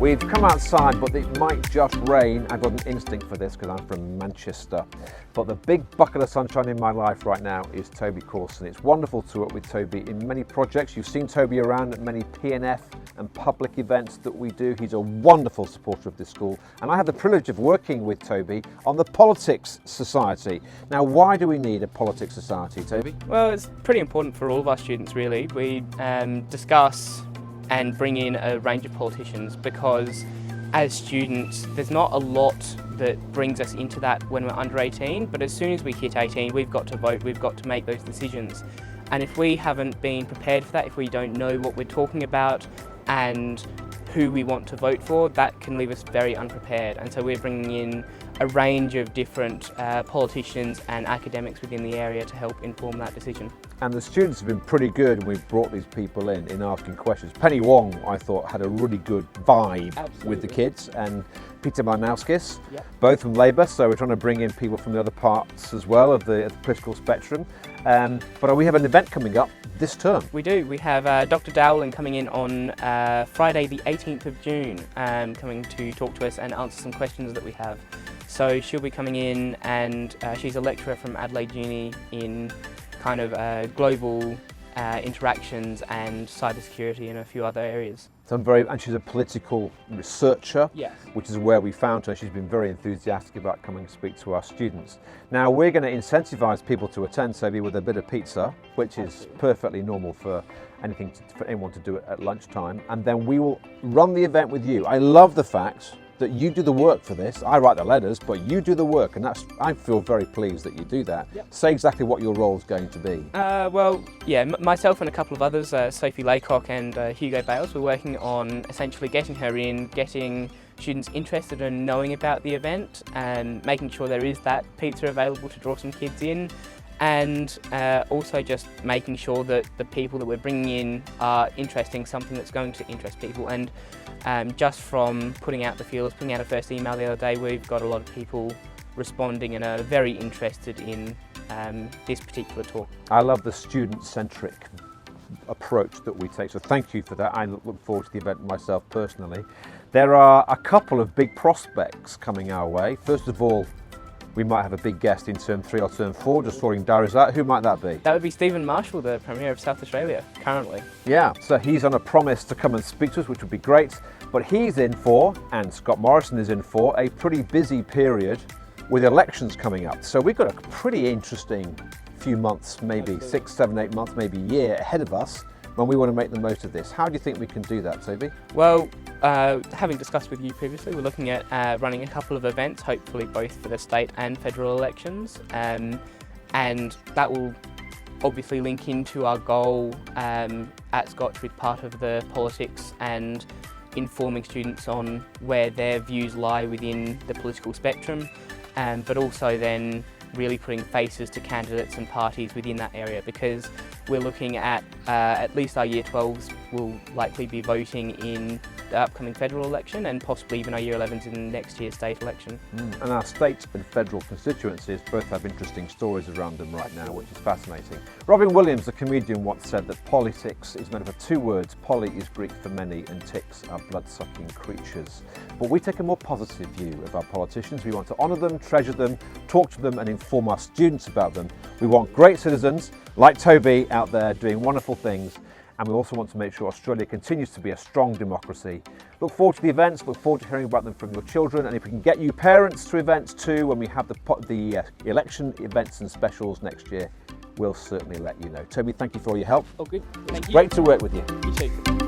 We've come outside, but it might just rain. I've got an instinct for this because I'm from Manchester. But the big bucket of sunshine in my life right now is Toby Cawson. It's wonderful to work with Toby in many projects. You've seen Toby around at many P&F and public events that we do. He's a wonderful supporter of this school. And I have the privilege of working with Toby on the Politics Society. Now, why do we need a Politics Society, Toby? Well, it's pretty important for all of our students, really. We discuss and bring in a range of politicians because as students there's not a lot that brings us into that when we're under 18, but as soon as we hit 18 we've got to vote, we've got to make those decisions, and if we haven't been prepared for that, if we don't know what we're talking about and who we want to vote for, that can leave us very unprepared. And so we're bringing in a range of different politicians and academics within the area to help inform that decision. And the students have been pretty good when we've brought these people in asking questions. Penny Wong, I thought, had a really good vibe with the kids, and Peter Marnauskis, both from Labour, so we're trying to bring in people from the other parts as well of the political spectrum. But we have an event coming up this term. We do. We have Dr. Dowling coming in on Friday the 18th of June, coming to talk to us and answer some questions that we have. So she'll be coming in, and she's a lecturer from Adelaide Uni in kind of global interactions and cybersecurity and a few other areas. So and she's a political researcher, which is where we found her. She's been very enthusiastic about coming to speak to our students. Now we're going to incentivise people to attend, Toby, with a bit of pizza, which is perfectly normal for anyone to do it at lunchtime, and then we will run the event with you. I love the fact that you do the work for this. I write the letters, but you do the work, and I feel very pleased that you do that. Say exactly what your role is going to be. Well, yeah, myself and a couple of others, Sophie Laycock and Hugo Bales, we're working on essentially getting her in, getting students interested in knowing about the event, and making sure there is that pizza available to draw some kids in, and also just making sure that the people that we're bringing in are interesting, something that's going to interest people. And just from putting out the feelers, putting out a first email the other day, we've got a lot of people responding and are very interested in this particular talk. I love the student-centric approach that we take, so thank you for that. I look forward to the event myself personally. There are a couple of big prospects coming our way. First of all, we might have a big guest in term 3 or term 4, just sorting diaries out. Who might that be? That would be Stephen Marshall, the Premier of South Australia, currently. Yeah, so he's on a promise to come and speak to us, which would be great. But he's in for, and Scott Morrison is in for, a pretty busy period with elections coming up. So we've got a pretty interesting few months, maybe 6, 7, 8 months, maybe a year ahead of us when we want to make the most of this. How do you think we can do that, Toby? Well, having discussed with you previously, we're looking at running a couple of events, hopefully both for the state and federal elections, and that will obviously link into our goal at Scotch with part of the politics and informing students on where their views lie within the political spectrum, but also then really putting faces to candidates and parties within that area, because we're looking at least our Year 12s will likely be voting in the upcoming federal election, and possibly even our Year 11s in next year's state election. And our state and federal constituencies both have interesting stories around them right now, which is fascinating. Robin Williams, the comedian, once said that politics is made up of 2 words. Poly is Greek for many, and ticks are blood-sucking creatures. But we take a more positive view of our politicians. We want to honour them, treasure them, talk to them and inform our students about them. We want great citizens like Toby out there doing wonderful things, and we also want to make sure Australia continues to be a strong democracy. Look forward to the events, look forward to hearing about them from your children, and if we can get you parents to events too when we have the election events and specials next year, we'll certainly let you know. Toby, thank you for all your help. Oh, good. Thank you. Great to work with you. You too.